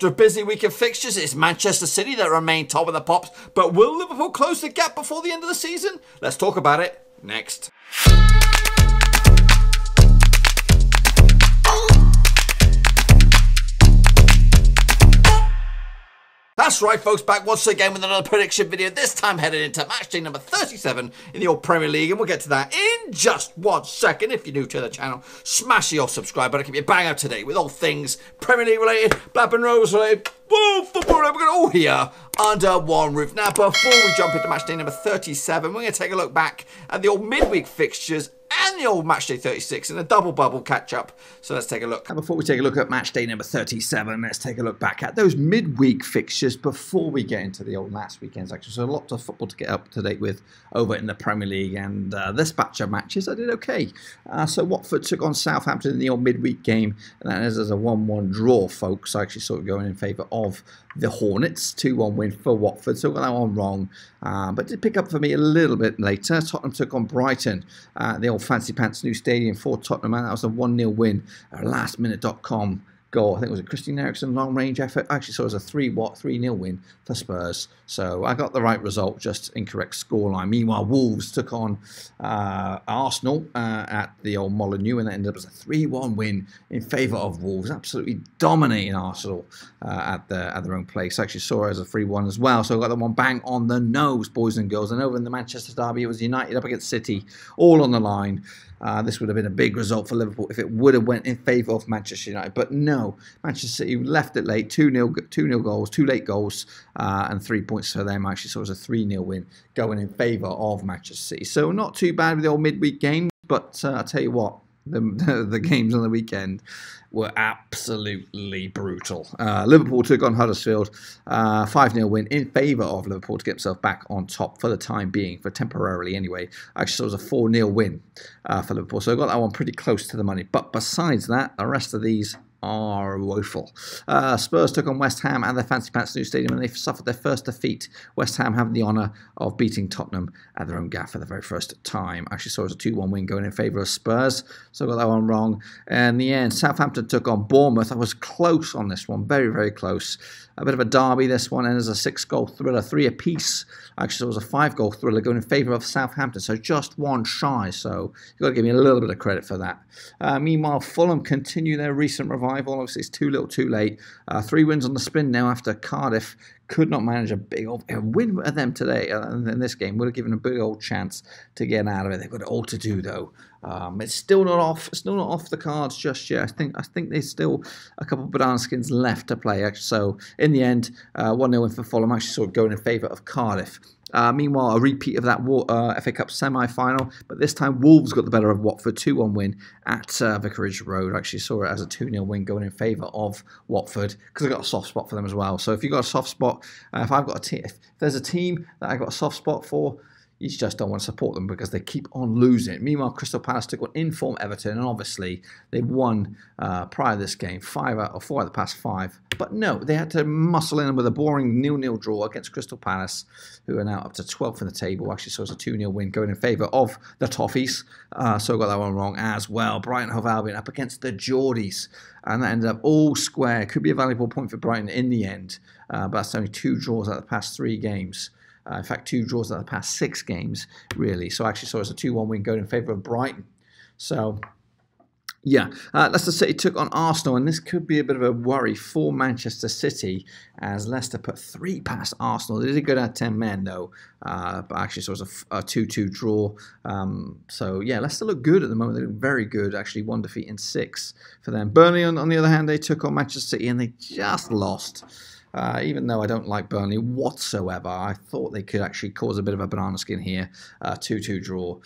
After a busy week of fixtures, it's Manchester City that remain top of the pops, but will Liverpool close the gap before the end of the season? Let's talk about it next. That's right, folks, back once again with another prediction video, this time headed into matchday number 37 in the old Premier League, and we'll get to that in just 1 second. If you're new to the channel, smash your subscribe button, keep you bang up to date with all things Premier League related, Blackburn Rovers related, football, we're going all here under one roof. Now, before we jump into matchday number 37, we're going to take a look back at the old midweek fixtures and the old matchday 36 in a double bubble catch up. So let's take a look. And before we take a look at matchday number 37, let's take a look back at those midweek fixtures before we get into the old last weekend's action. So a lot of football to get up to date with over in the Premier League, and this batch of matches I did okay. So Watford took on Southampton in the old midweek game, and that is as a 1-1 draw, folks. I actually sort of going in favour of the Hornets, 2-1 win for Watford, so got that one wrong, but did pick up for me a little bit later. Tottenham took on Brighton, the old Fancy Pants new stadium for Tottenham, and that was a 1-0 win, a lastminute.com goal. I think it was a Christian Eriksen long range effort. I actually saw it as a 3-0 win for Spurs. So I got the right result, just incorrect scoreline. Meanwhile, Wolves took on Arsenal at the old Molineux, and that ended up as a 3-1 win in favour of Wolves. Absolutely dominating Arsenal at their own place. I actually saw it as a 3-1 as well. So I got that one bang on the nose, boys and girls. And over in the Manchester derby, it was United up against City, all on the line. This would have been a big result for Liverpool if it would have went in favour of Manchester United. But no, Manchester City left it late, 2-0 goals, 2 late goals, and 3 points for them. Actually, so it was a 3-0 win going in favour of Manchester City. So not too bad with the old midweek game, but I'll tell you what, the games on the weekend were absolutely brutal. Liverpool took on Huddersfield, 5-0 win in favour of Liverpool to get himself back on top for the time being, for temporarily anyway. Actually, so it was a 4-0 win for Liverpool, so I got that one pretty close to the money. But besides that, the rest of these are woeful. Spurs took on West Ham at their Fancy Pants new stadium, and they suffered their first defeat. West Ham having the honour of beating Tottenham at their own gaff for the very first time. Actually saw it as a 2-1 win going in favour of Spurs, so I got that one wrong. And in the end, Southampton took on Bournemouth. I was close on this one, very, very close. A bit of a derby, this one, and as a 6-goal thriller, 3 apiece. Actually, it was a 5-goal thriller going in favour of Southampton, so just one shy, so you've got to give me a little bit of credit for that. Meanwhile, Fulham continue their recent revival. Obviously, it's too little too late. 3 wins on the spin now after Cardiff could not manage a big old win at them today in this game. Would have given a big old chance to get out of it. They've got it all to do, though. It's still not off. It's still not off the cards just yet. I think there's still a couple of banana skins left to play. So in the end, 1-0 win for Fulham. Actually sort of going in favour of Cardiff. Meanwhile, a repeat of that FA Cup semi-final, but this time Wolves got the better of Watford, 2-1 win at Vicarage Road. Actually saw it as a 2-0 win going in favour of Watford, because I got a soft spot for them as well. So if you've got a soft spot, if there's a team that I got a soft spot for, you just don't want to support them because they keep on losing. Meanwhile, Crystal Palace took on in-form Everton, and obviously they've won prior to this game 4 out of the past 5. But no, they had to muscle in with a boring 0-0 draw against Crystal Palace, who are now up to 12th in the table. Actually, so it's a 2-0 win going in favour of the Toffees. So I got that one wrong as well. Brighton Hove Albion up against the Geordies, and that ended up all square. Could be a valuable point for Brighton in the end, but that's only 2 draws out of the past 3 games. In fact, 2 draws out of the past 6 games, really. So I actually saw it as a 2-1 win going in favour of Brighton. So, yeah. Leicester City took on Arsenal, and this could be a bit of a worry for Manchester City, as Leicester put 3 past Arsenal. They did go down 10 men, though, but actually so it was a 2-2 draw. So, yeah, Leicester look good at the moment. They look very good, actually. 1 defeat in 6 for them. Burnley, on the other hand, they took on Manchester City, and they just lost. Even though I don't like Burnley whatsoever, I thought they could actually cause a bit of a banana skin here. 2-2 draw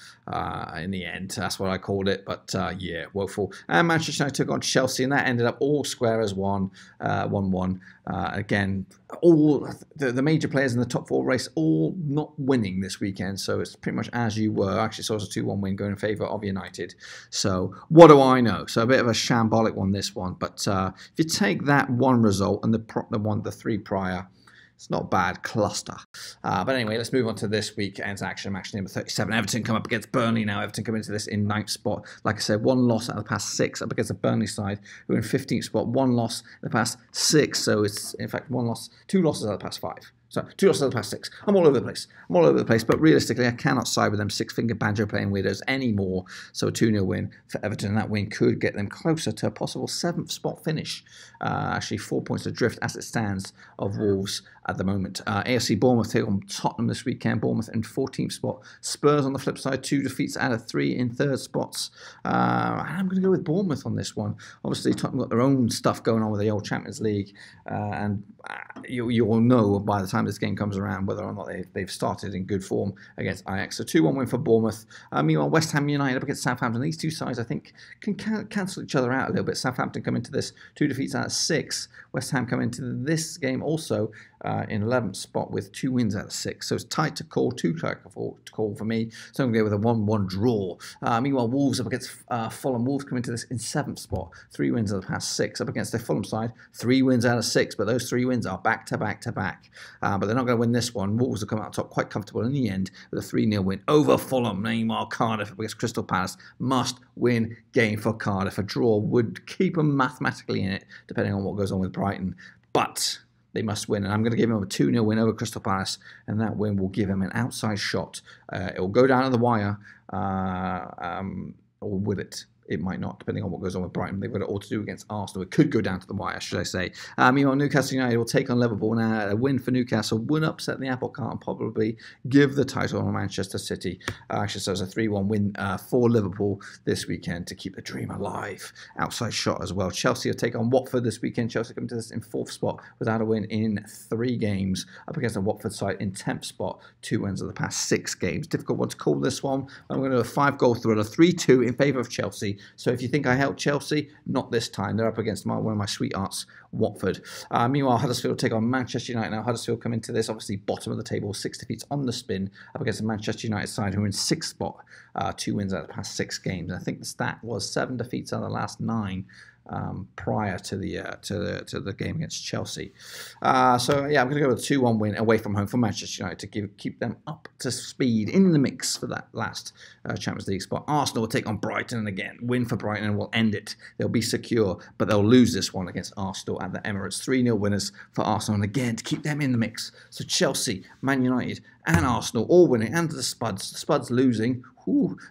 in the end. That's what I called it. But yeah, woeful. And Manchester United took on Chelsea, and that ended up all square as 1-1. Again, all the major players in the top 4 race all not winning this weekend. So it's pretty much as you were. Actually, so it was a 2-1 win going in favour of United. So what do I know? So a bit of a shambolic one, this one. But if you take that one result and the 3 prior, It's not bad cluster. But anyway, let's move on to this weekend's action. Match number 37. Everton come up against Burnley now. Everton come into this in 9th spot. Like I said, 1 loss out of the past 6 up against the Burnley side, who are in 15th spot. 1 loss in the past 6. So it's, in fact, 2 losses out of the past 5. So 2 losses out of the past 6. I'm all over the place. But realistically, I cannot side with them 6-finger banjo playing weirdos anymore. So a 2-0 win for Everton. And that win could get them closer to a possible 7th spot finish. Actually, 4 points adrift as it stands of Wolves at the moment. AFC Bournemouth take on Tottenham this weekend. Bournemouth in 14th spot. Spurs on the flip side, 2 defeats out of 3 in 3rd spots. I'm going to go with Bournemouth on this one. Obviously, Tottenham got their own stuff going on with the old Champions League. And you all know by the time this game comes around whether or not they've started in good form against Ajax. So 2-1 win for Bournemouth. Meanwhile, West Ham United up against Southampton. These two sides, I think, can cancel each other out a little bit. Southampton come into this 2 defeats out of 6. West Ham come into this game also in 11th spot with 2 wins out of 6. So it's tight to call, too tight to call for me. So I'm going to go with a 1-1 draw. Meanwhile, Wolves up against Fulham. Wolves come into this in 7th spot. 3 wins out of the past 6. Up against their Fulham side, 3 wins out of 6. But those 3 wins are back to back to back. But they're not going to win this one. Wolves will come out top quite comfortable in the end with a 3-0 win over Fulham. Meanwhile, Cardiff up against Crystal Palace. Must win game for Cardiff. A draw would keep them mathematically in it, depending on what goes on with Brighton. But they must win, and I'm going to give them a 2-0 win over Crystal Palace, and that win will give them an outside shot. It will go down to the wire, or will it? It might not, depending on what goes on with Brighton. They've got it all to do against Arsenal. It could go down to the wire, should I say. Meanwhile, Newcastle United will take on Liverpool. Now, a win for Newcastle would upset the apple cart and probably give the title to Manchester City. Actually, so it's a 3-1 win for Liverpool this weekend to keep the dream alive. Outside shot as well. Chelsea will take on Watford this weekend. Chelsea come to this in 4th spot without a win in 3 games. Up against the Watford side in 10th spot. 2 wins of the past 6 games. Difficult one to call this one. I'm going to do a 5-goal thriller. 3-2 in favour of Chelsea. So if you think I helped Chelsea, not this time. They're up against one of my sweethearts, Watford. Meanwhile, Huddersfield will take on Manchester United. Now, Huddersfield come into this, obviously, bottom of the table, 6 defeats on the spin, up against the Manchester United side, who are in 6th spot, 2 wins out of the past 6 games. And I think the stat was 7 defeats out of the last 9. Prior to the game against Chelsea. So yeah, I'm going to go with a 2-1 win away from home for Manchester United to keep them up to speed in the mix for that last Champions League spot. Arsenal will take on Brighton, and again, win for Brighton and will end it. They'll be secure, but they'll lose this one against Arsenal at the Emirates. 3-0 winners for Arsenal, and again, to keep them in the mix. So Chelsea, Man United, and Arsenal all winning, and the Spuds losing.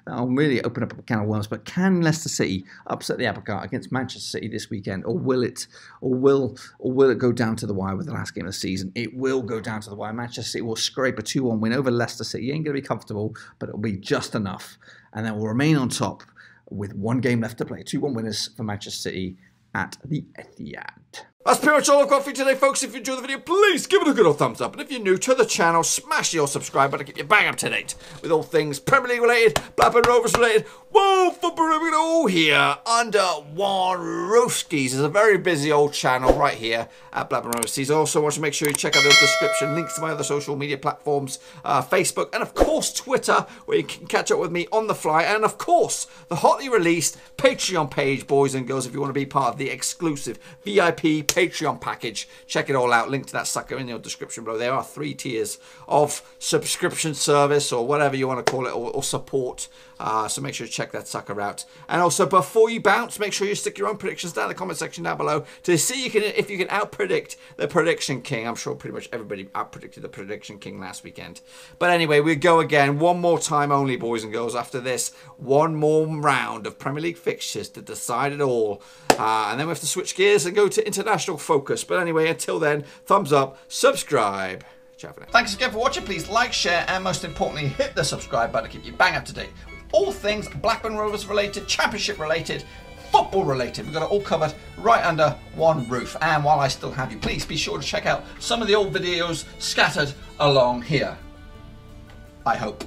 That'll really open up a can of worms. But can Leicester City upset the apple cart against Manchester City this weekend, or will it go down to the wire with the last game of the season? It will go down to the wire. Manchester City will scrape a 2-1 win over Leicester City. It ain't going to be comfortable, but it'll be just enough, and then will remain on top with 1 game left to play. 2-1 winners for Manchester City at the Etihad. That's pretty much all I've got for you today, folks. If you enjoyed the video, please give it a good old thumbs up. And if you're new to the channel, smash your subscribe button to keep you bang up to date with all things Premier League related, Blackburn Rovers related, football related, all here under one roof. It's a very busy old channel right here at Blackburn Rovers. Also want to make sure you check out the description, links to my other social media platforms, Facebook, and of course Twitter, where you can catch up with me on the fly. And of course, the hotly released Patreon page, boys and girls, if you want to be part of the exclusive VIP Patreon package. Check it all out. Link to that sucker in the description below. There are 3 tiers of subscription service, or whatever you want to call it, or support. So make sure to check that sucker out. And also, before you bounce, make sure you stick your own predictions down in the comment section down below to see if you can out-predict the Prediction King. I'm sure pretty much everybody out-predicted the Prediction King last weekend. But anyway, we go again. One more time only, boys and girls. After this, one more round of Premier League fixtures to decide it all. And then we have to switch gears and go to international focus. But anyway, until then, thumbs up, subscribe. Ciao for now. Thanks again for watching. Please like, share, and most importantly, hit the subscribe button to keep you bang up to date with all things Blackburn Rovers related, Championship related, football related. We've got it all covered right under one roof. And while I still have you, please be sure to check out some of the old videos scattered along here. I hope.